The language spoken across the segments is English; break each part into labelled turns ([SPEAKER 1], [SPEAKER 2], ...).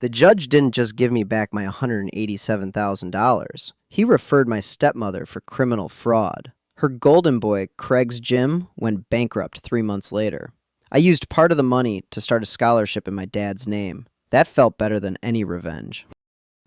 [SPEAKER 1] The judge didn't just give me back my $187,000. He referred my stepmother for criminal fraud. Her golden boy, Craig's gym, went bankrupt 3 months later. I used part of the money to start a scholarship in my dad's name. That felt better than any revenge.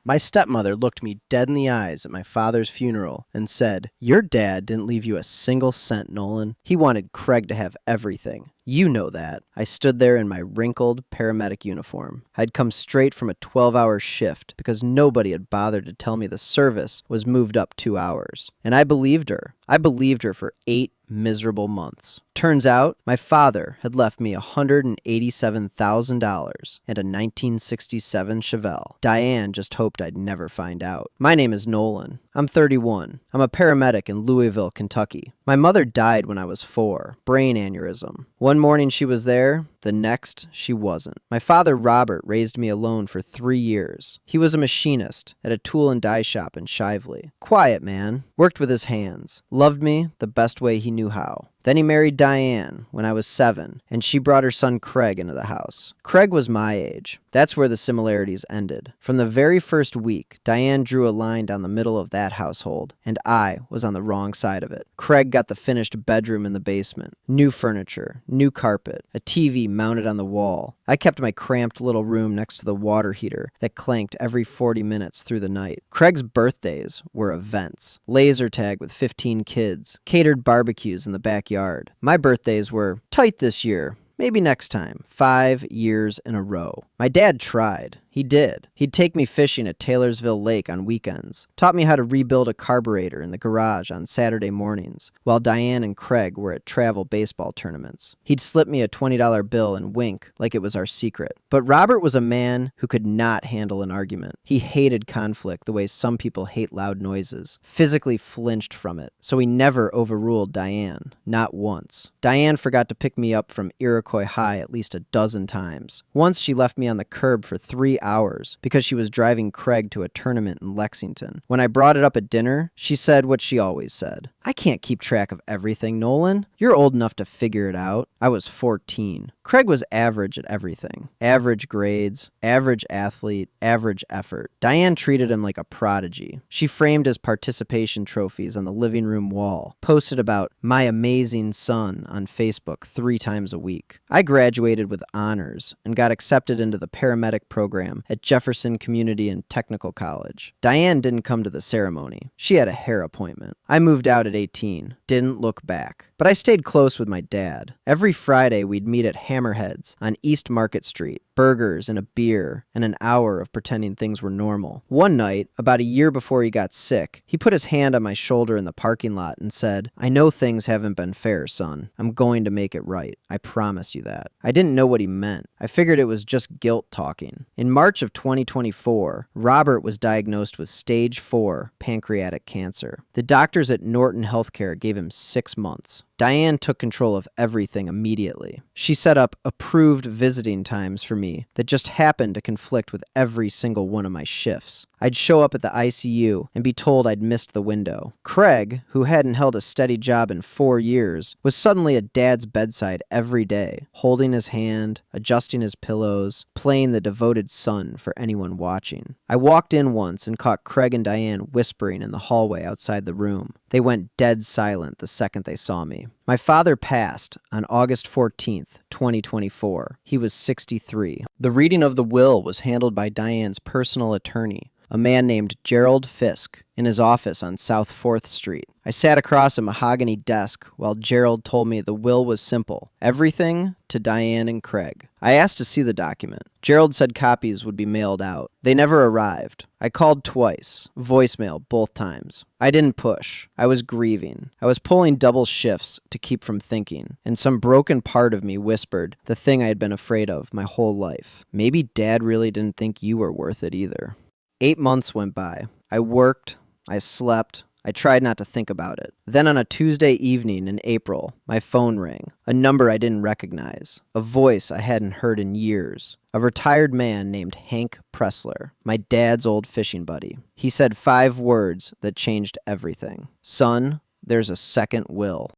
[SPEAKER 1] My stepmother looked me dead in the eyes at my father's funeral and said, "Your dad didn't leave you a single cent, Nolan. He wanted Craig to have everything. You know that." I stood there in my wrinkled paramedic uniform. I'd come straight from a 12-hour shift because nobody had bothered to tell me the service was moved up 2 hours. And I believed her. I believed her for 8 miserable months. Turns out, my father had left me $187,000 and a 1967 Chevelle. Diane just hoped I'd never find out. My name is Nolan. I'm 31. I'm a paramedic in Louisville, Kentucky. My mother died when I was 4. Brain aneurysm. One morning she was there, the next she wasn't. My father, Robert, raised me alone for 3 years. He was a machinist at a tool and die shop in Shively. Quiet man, worked with his hands, loved me the best way he knew how. Then he married Diane when I was 7, and she brought her son Craig into the house. Craig was my age. That's where the similarities ended. From the very first week, Diane drew a line down the middle of that household, and I was on the wrong side of it. Craig got the finished bedroom in the basement. New furniture, new carpet, a TV mounted on the wall. I kept my cramped little room next to the water heater that clanked every 40 minutes through the night. Craig's birthdays were events. Laser tag with 15 kids, catered barbecues in the backyard. My birthdays were tight this year. Maybe next time. 5 years in a row. My dad tried. He did. He'd take me fishing at Taylorsville Lake on weekends, taught me how to rebuild a carburetor in the garage on Saturday mornings, while Diane and Craig were at travel baseball tournaments. He'd slip me a $20 bill and wink like it was our secret. But Robert was a man who could not handle an argument. He hated conflict the way some people hate loud noises, physically flinched from it, so he never overruled Diane. Not once. Diane forgot to pick me up from Iroquois High at least a dozen times. Once she left me on the curb for 3 hours because she was driving Craig to a tournament in Lexington. When I brought it up at dinner, she said what she always said. "I can't keep track of everything, Nolan. You're old enough to figure it out." I was 14. Craig was average at everything. Average grades, average athlete, average effort. Diane treated him like a prodigy. She framed his participation trophies on the living room wall, posted about "my amazing son" on Facebook 3 times a week. I graduated with honors and got accepted into the paramedic program at Jefferson Community and Technical College. Diane didn't come to the ceremony. She had a hair appointment. I moved out at 18. Didn't look back. But I stayed close with my dad. Every Friday we'd meet at Hammerheads on East Market Street. Burgers and a beer and an hour of pretending things were normal. One night, about a year before he got sick, he put his hand on my shoulder in the parking lot and said, "I know things haven't been fair, son. I'm going to make it right. I promise you that." I didn't know what he meant. I figured it was just guilt talking. In March of 2024, Robert was diagnosed with stage 4 pancreatic cancer. The doctors at Norton Healthcare gave him 6 months. Diane took control of everything immediately. She set up approved visiting times for me that just happened to conflict with every single one of my shifts. I'd show up at the ICU and be told I'd missed the window. Craig, who hadn't held a steady job in 4 years, was suddenly at Dad's bedside every day, holding his hand, adjusting his pillows, playing the devoted son for anyone watching. I walked in once and caught Craig and Diane whispering in the hallway outside the room. They went dead silent the second they saw me. My father passed on August 14th, 2024. He was 63. The reading of the will was handled by Diane's personal attorney, a man named Gerald Fisk, in his office on South 4th Street. I sat across a mahogany desk while Gerald told me the will was simple. Everything to Diane and Craig. I asked to see the document. Gerald said copies would be mailed out. They never arrived. I called twice. Voicemail both times. I didn't push. I was grieving. I was pulling double shifts to keep from thinking, and some broken part of me whispered the thing I had been afraid of my whole life. Maybe Dad really didn't think you were worth it either. 8 months went by. I worked. I slept. I tried not to think about it. Then on a Tuesday evening in April, my phone rang. A number I didn't recognize. A voice I hadn't heard in years. A retired man named Hank Pressler, my dad's old fishing buddy. He said 5 words that changed everything. "Son, there's a second will."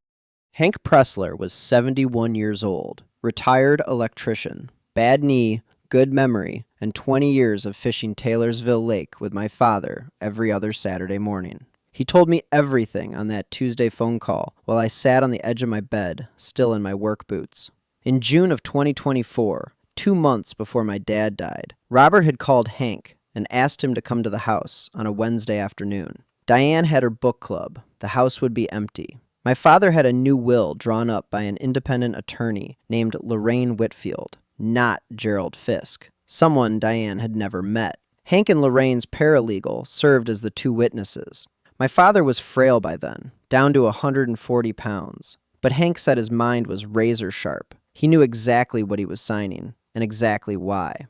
[SPEAKER 1] Hank Pressler was 71 years old, retired electrician, bad knee, good memory, and 20 years of fishing Taylorsville Lake with my father every other Saturday morning. He told me everything on that Tuesday phone call while I sat on the edge of my bed, still in my work boots. In June of 2024, 2 months before my dad died, Robert had called Hank and asked him to come to the house on a Wednesday afternoon. Diane had her book club. The house would be empty. My father had a new will drawn up by an independent attorney named Lorraine Whitfield, not Gerald Fisk, someone Diane had never met. Hank and Lorraine's paralegal served as the two witnesses. My father was frail by then, down to 140 pounds, but Hank said his mind was razor sharp. He knew exactly what he was signing and exactly why.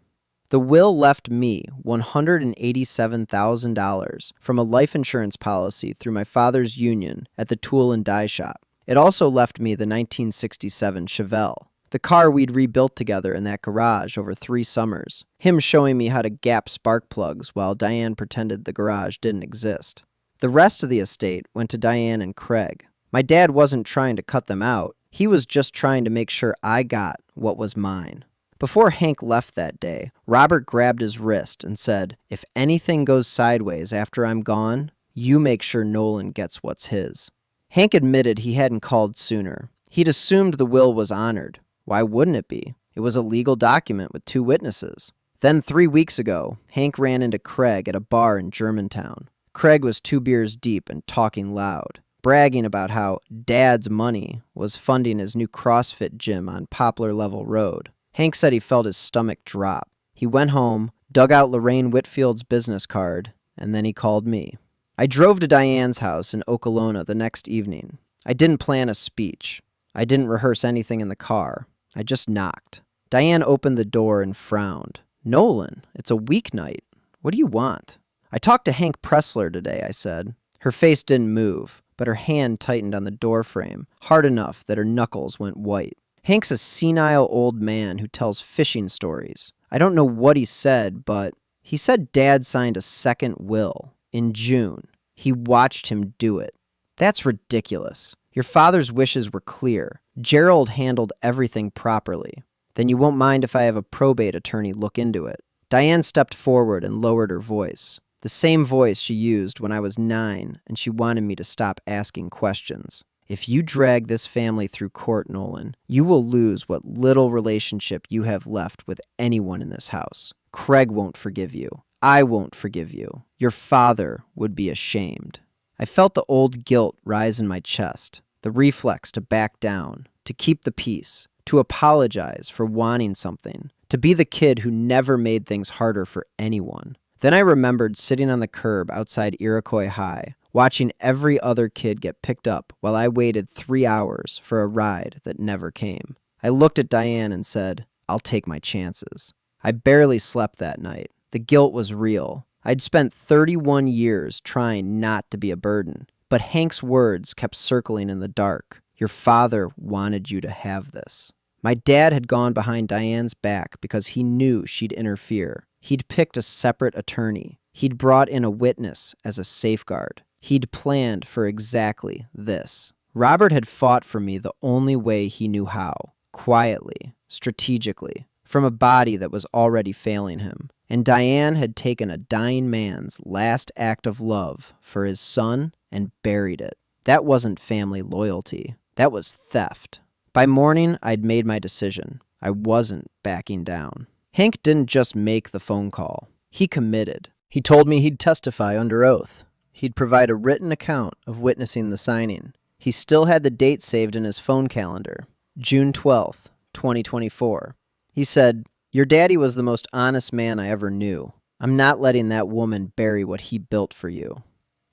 [SPEAKER 1] The will left me $187,000 from a life insurance policy through my father's union at the tool and die shop. It also left me the 1967 Chevelle, the car we'd rebuilt together in that garage over 3 summers, him showing me how to gap spark plugs while Diane pretended the garage didn't exist. The rest of the estate went to Diane and Craig. My dad wasn't trying to cut them out. He was just trying to make sure I got what was mine. Before Hank left that day, Robert grabbed his wrist and said, "If anything goes sideways after I'm gone, you make sure Nolan gets what's his." Hank admitted he hadn't called sooner. He'd assumed the will was honored. Why wouldn't it be? It was a legal document with 2 witnesses. Then 3 weeks ago, Hank ran into Craig at a bar in Germantown. Craig was 2 beers deep and talking loud, bragging about how Dad's money was funding his new CrossFit gym on Poplar Level Road. Hank said he felt his stomach drop. He went home, dug out Lorraine Whitfield's business card, and then he called me. I drove to Diane's house in Okolona the next evening. I didn't plan a speech. I didn't rehearse anything in the car. I just knocked. Diane opened the door and frowned. "Nolan, it's a weeknight. What do you want?" "I talked to Hank Pressler today," I said. Her face didn't move, but her hand tightened on the doorframe, hard enough that her knuckles went white. "Hank's a senile old man who tells fishing stories. I don't know what he said, but he said Dad signed a second will in June. He watched him do it." "That's ridiculous. Your father's wishes were clear. Gerald handled everything properly. Then you won't mind if I have a probate attorney look into it." Diane stepped forward and lowered her voice. The same voice she used when I was 9 and she wanted me to stop asking questions. "If you drag this family through court, Nolan, you will lose what little relationship you have left with anyone in this house. Craig won't forgive you. I won't forgive you. Your father would be ashamed." I felt the old guilt rise in my chest, the reflex to back down, to keep the peace, to apologize for wanting something, to be the kid who never made things harder for anyone. Then I remembered sitting on the curb outside Iroquois High, watching every other kid get picked up while I waited 3 hours for a ride that never came. I looked at Diane and said, "I'll take my chances." I barely slept that night. The guilt was real. I'd spent 31 years trying not to be a burden, but Hank's words kept circling in the dark. "Your father wanted you to have this." My dad had gone behind Diane's back because he knew she'd interfere. He'd picked a separate attorney. He'd brought in a witness as a safeguard. He'd planned for exactly this. Robert had fought for me the only way he knew how, quietly, strategically, from a body that was already failing him. And Diane had taken a dying man's last act of love for his son and buried it. That wasn't family loyalty. That was theft. By morning, I'd made my decision. I wasn't backing down. Hank didn't just make the phone call. He committed. He told me he'd testify under oath. He'd provide a written account of witnessing the signing. He still had the date saved in his phone calendar, June 12th, 2024. He said, "Your daddy was the most honest man I ever knew. I'm not letting that woman bury what he built for you."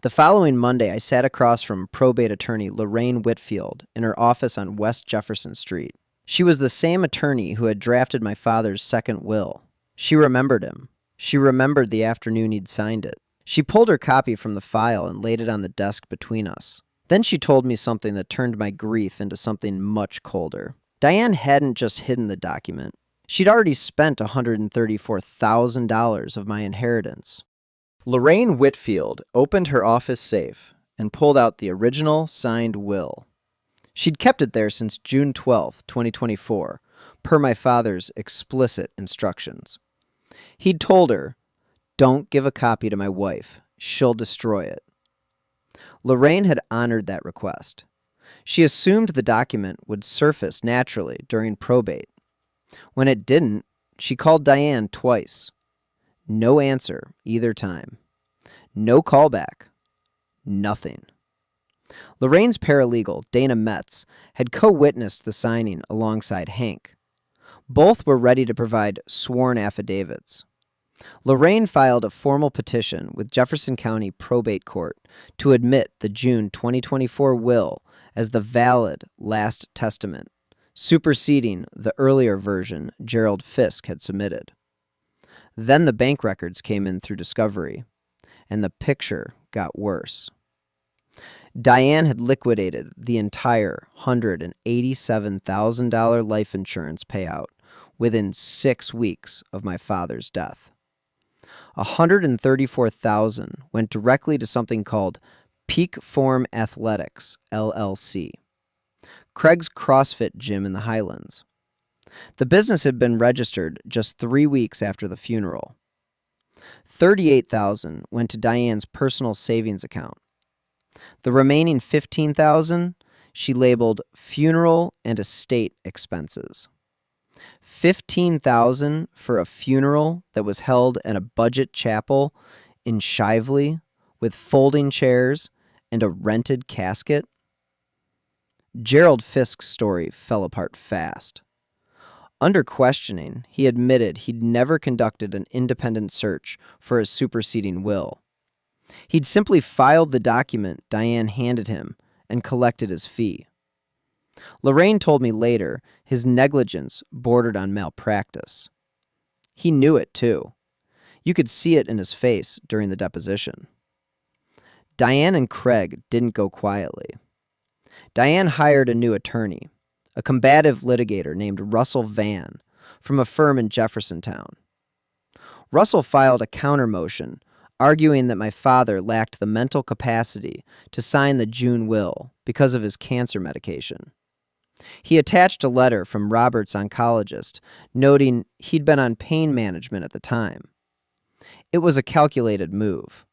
[SPEAKER 1] The following Monday, I sat across from probate attorney Lorraine Whitfield in her office on West Jefferson Street. She was the same attorney who had drafted my father's second will. She remembered him. She remembered the afternoon he'd signed it. She pulled her copy from the file and laid it on the desk between us. Then she told me something that turned my grief into something much colder. Diane hadn't just hidden the document. She'd already spent $134,000 of my inheritance. Lorraine Whitfield opened her office safe and pulled out the original signed will. She'd kept it there since June 12, 2024, per my father's explicit instructions. He'd told her, "Don't give a copy to my wife. She'll destroy it." Lorraine had honored that request. She assumed the document would surface naturally during probate. When it didn't, she called Diane twice. No answer either time. No callback. Nothing. Lorraine's paralegal, Dana Metz, had co-witnessed the signing alongside Hank. Both were ready to provide sworn affidavits. Lorraine filed a formal petition with Jefferson County Probate Court to admit the June 2024 will as the valid last testament, superseding the earlier version Gerald Fisk had submitted. Then the bank records came in through discovery, and the picture got worse. Diane had liquidated the entire $187,000 life insurance payout within 6 weeks of my father's death. $134,000 went directly to something called Peak Form Athletics, LLC, Craig's CrossFit gym in the Highlands. The business had been registered just 3 weeks after the funeral. $38,000 went to Diane's personal savings account. The remaining $15,000 she labeled funeral and estate expenses. $15,000 for a funeral that was held in a budget chapel in Shively with folding chairs and a rented casket? Gerald Fisk's story fell apart fast. Under questioning, he admitted he'd never conducted an independent search for a superseding will. He'd simply filed the document Diane handed him and collected his fee. Lorraine told me later his negligence bordered on malpractice. He knew it, too. You could see it in his face during the deposition. Diane and Craig didn't go quietly. Diane hired a new attorney, a combative litigator named Russell Vann from a firm in Jeffersontown. Russell filed a counter motion arguing that my father lacked the mental capacity to sign the June will because of his cancer medication. He attached a letter from Robert's oncologist noting he'd been on pain management at the time. It was a calculated move.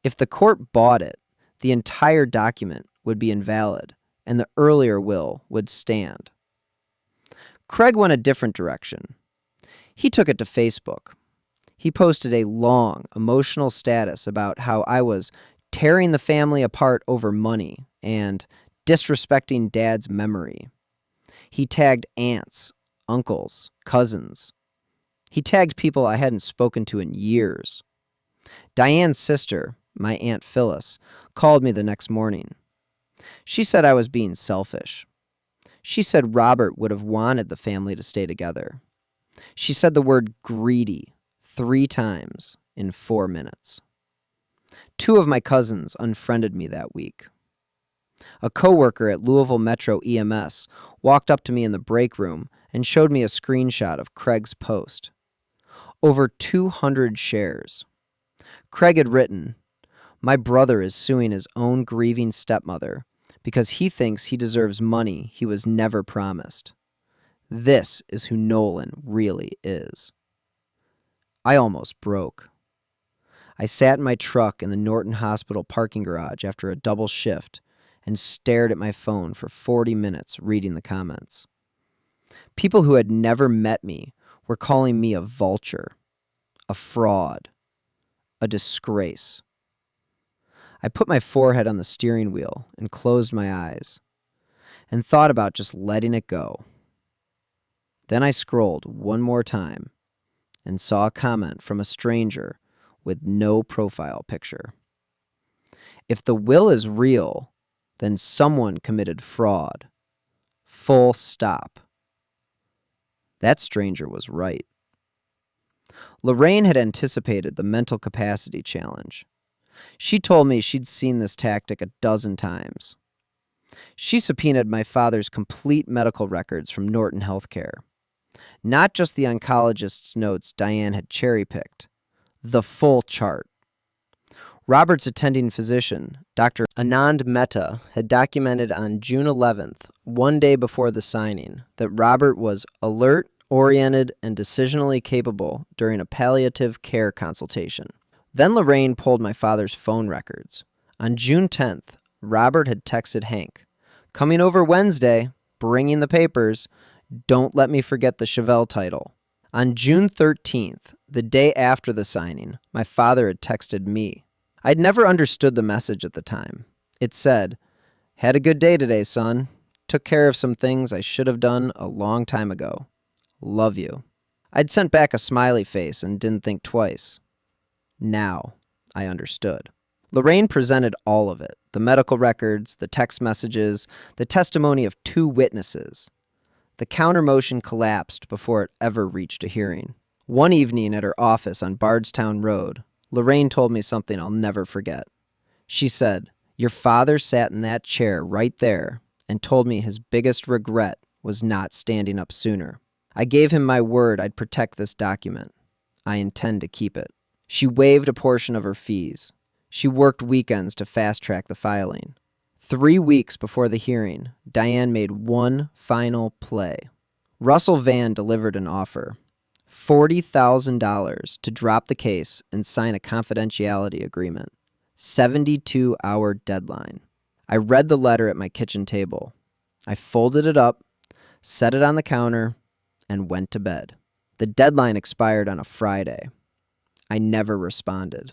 [SPEAKER 1] If the court bought it, the entire document would be invalid and the earlier will would stand. Craig went a different direction. He took it to Facebook. He posted a long, emotional status about how I was tearing the family apart over money and disrespecting Dad's memory. He tagged aunts, uncles, cousins. He tagged people I hadn't spoken to in years. Diane's sister, my Aunt Phyllis, called me the next morning. She said I was being selfish. She said Robert would have wanted the family to stay together. She said the word greedy 3 times in 4 minutes. 2 of my cousins unfriended me that week. A coworker at Louisville Metro EMS walked up to me in the break room and showed me a screenshot of Craig's post. Over 200 shares. Craig had written, "My brother is suing his own grieving stepmother because he thinks he deserves money he was never promised. This is who Nolan really is." I almost broke. I sat in my truck in the Norton Hospital parking garage after a double shift and stared at my phone for 40 minutes reading the comments. People who had never met me were calling me a vulture, a fraud, a disgrace. I put my forehead on the steering wheel and closed my eyes and thought about just letting it go. Then I scrolled one more time and saw a comment from a stranger with no profile picture. If the will is real, then someone committed fraud. Full stop. That stranger was right. Lorraine had anticipated the mental capacity challenge. She told me she'd seen this tactic a dozen times. She subpoenaed my father's complete medical records from Norton Healthcare. Not just the oncologist's notes Diane had cherry-picked. The full chart. Robert's attending physician, Dr. Anand Mehta, had documented on June 11th, one day before the signing, that Robert was alert, oriented, and decisionally capable during a palliative care consultation. Then Lorraine pulled my father's phone records. On June 10th, Robert had texted Hank, "Coming over Wednesday, bringing the papers. Don't let me forget the Chevelle title." On June 13th, the day after the signing, my father had texted me. I'd never understood the message at the time. It said, "Had a good day today, son. Took care of some things I should have done a long time ago. Love you." I'd sent back a smiley face and didn't think twice. Now I understood. Lorraine presented all of it, the medical records, the text messages, the testimony of 2 witnesses. The counter motion collapsed before it ever reached a hearing. One evening at her office on Bardstown Road, Lorraine told me something I'll never forget. She said, "Your father sat in that chair right there and told me his biggest regret was not standing up sooner. I gave him my word I'd protect this document. I intend to keep it." She waived a portion of her fees. She worked weekends to fast-track the filing. 3 weeks before the hearing, Diane made one final play. Russell Van delivered an offer, $40,000 to drop the case and sign a confidentiality agreement. 72-hour deadline. I read the letter at my kitchen table. I folded it up, set it on the counter, and went to bed. The deadline expired on a Friday. I never responded.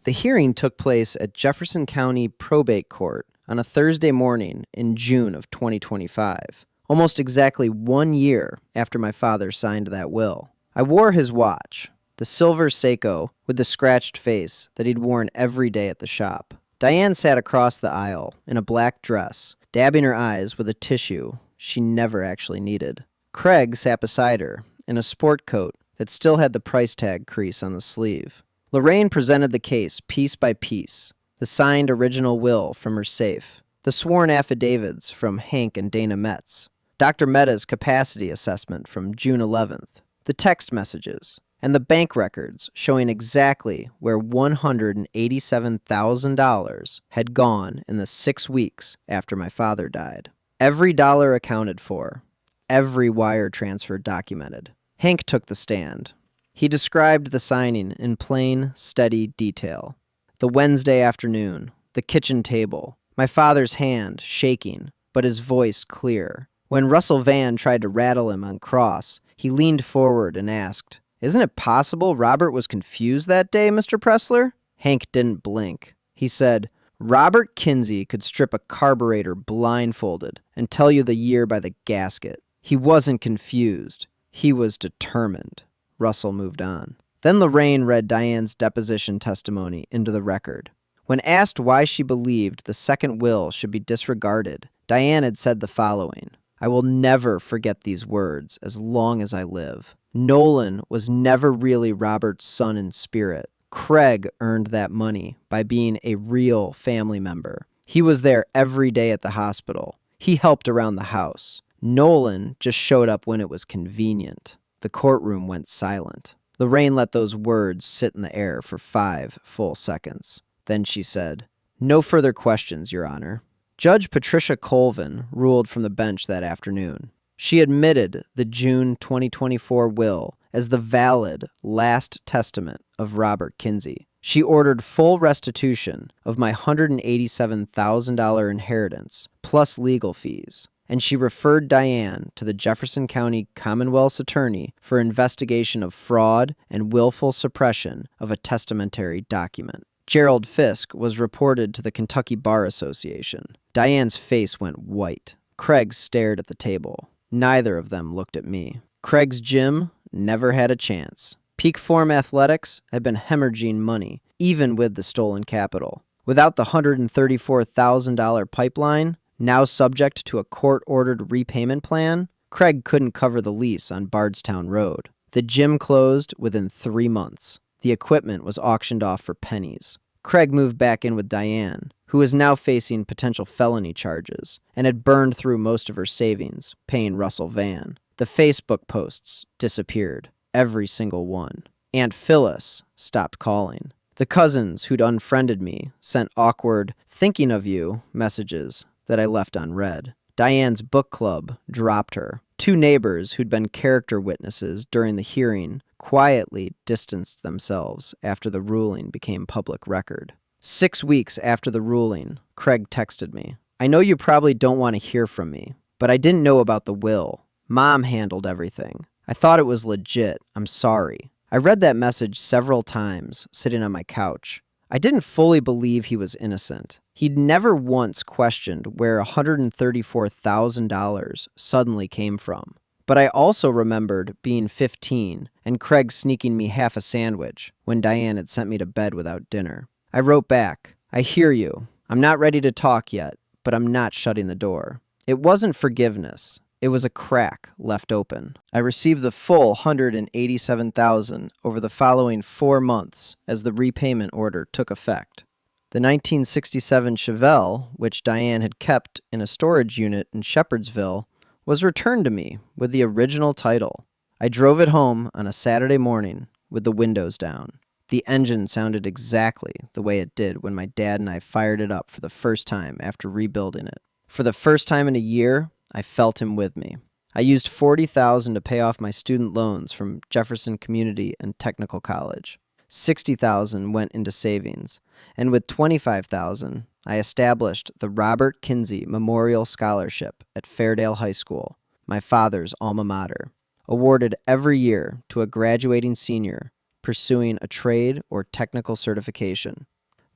[SPEAKER 1] The hearing took place at Jefferson County Probate Court on a Thursday morning in June of 2025, almost exactly 1 year after my father signed that will. I wore his watch, the silver Seiko with the scratched face that he'd worn every day at the shop. Diane sat across the aisle in a black dress, dabbing her eyes with a tissue she never actually needed. Craig sat beside her in a sport coat that still had the price tag crease on the sleeve. Lorraine presented the case piece by piece, the signed original will from her safe, the sworn affidavits from Hank and Dana Metz, Dr. Mehta's capacity assessment from June 11th, the text messages, and the bank records showing exactly where $187,000 had gone in the 6 weeks after my father died. Every dollar accounted for, every wire transfer documented. Hank took the stand. He described the signing in plain, steady detail. The Wednesday afternoon, the kitchen table, my father's hand shaking, but his voice clear. When Russell Van tried to rattle him on cross, he leaned forward and asked, "Isn't it possible Robert was confused that day, Mr. Pressler?" Hank didn't blink. He said, "Robert Kinsey could strip a carburetor blindfolded and tell you the year by the gasket. He wasn't confused. He was determined." Russell moved on. Then Lorraine read Diane's deposition testimony into the record. When asked why she believed the second will should be disregarded, Diane had said the following, "I will never forget these words as long as I live. Nolan was never really Robert's son in spirit. Craig earned that money by being a real family member. He was there every day at the hospital. He helped around the house. Nolan just showed up when it was convenient." The courtroom went silent. Lorraine let those words sit in the air for 5 full seconds. Then she said, "No further questions, Your Honor." Judge Patricia Colvin ruled from the bench that afternoon. She admitted the June 2024 will as the valid last testament of Robert Kinsey. She ordered full restitution of my $187,000 inheritance, plus legal fees. And she referred Diane to the Jefferson County Commonwealth's attorney for investigation of fraud and willful suppression of a testamentary document. Gerald Fisk was reported to the Kentucky Bar Association. Diane's face went white. Craig stared at the table. Neither of them looked at me. Craig's gym never had a chance. Peak Form Athletics had been hemorrhaging money, even with the stolen capital. Without the $134,000 pipeline, now subject to a court-ordered repayment plan, Craig couldn't cover the lease on Bardstown Road. The gym closed within 3 months. The equipment was auctioned off for pennies. Craig moved back in with Diane, who was now facing potential felony charges, and had burned through most of her savings, paying Russell Van. The Facebook posts disappeared, every single one. Aunt Phyllis stopped calling. The cousins who'd unfriended me sent awkward, "thinking of you" messages that I left unread. Diane's book club dropped her. 2 neighbors who'd been character witnesses during the hearing quietly distanced themselves after the ruling became public record. 6 weeks after the ruling, Craig texted me, "I know you probably don't want to hear from me, but I didn't know about the will. Mom handled everything. I thought it was legit. I'm sorry." I read that message several times, sitting on my couch. I didn't fully believe he was innocent. He'd never once questioned where $134,000 suddenly came from. But I also remembered being 15 and Craig sneaking me half a sandwich when Diane had sent me to bed without dinner. I wrote back, "I hear you. I'm not ready to talk yet, but I'm not shutting the door." It wasn't forgiveness. It was a crack left open. I received the full $187,000 over the following 4 months as the repayment order took effect. The 1967 Chevelle, which Diane had kept in a storage unit in Shepherdsville, was returned to me with the original title. I drove it home on a Saturday morning with the windows down. The engine sounded exactly the way it did when my dad and I fired it up for the first time after rebuilding it. For the first time in a year, I felt him with me. I used $40,000 to pay off my student loans from Jefferson Community and Technical College. $60,000 went into savings, and with $25,000, I established the Robert Kinsey Memorial Scholarship at Fairdale High School, my father's alma mater, awarded every year to a graduating senior pursuing a trade or technical certification.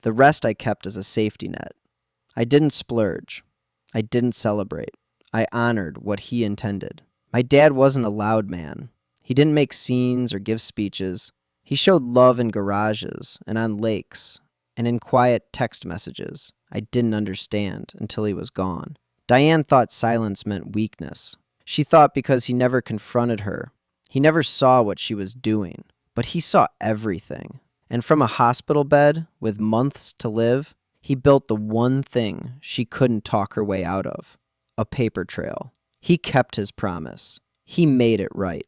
[SPEAKER 1] The rest I kept as a safety net. I didn't splurge. I didn't celebrate. I honored what he intended. My dad wasn't a loud man. He didn't make scenes or give speeches. He showed love in garages and on lakes and in quiet text messages I didn't understand until he was gone. Diane thought silence meant weakness. She thought because he never confronted her, he never saw what she was doing. But he saw everything. And from a hospital bed with months to live, he built the one thing she couldn't talk her way out of, a paper trail. He kept his promise. He made it right.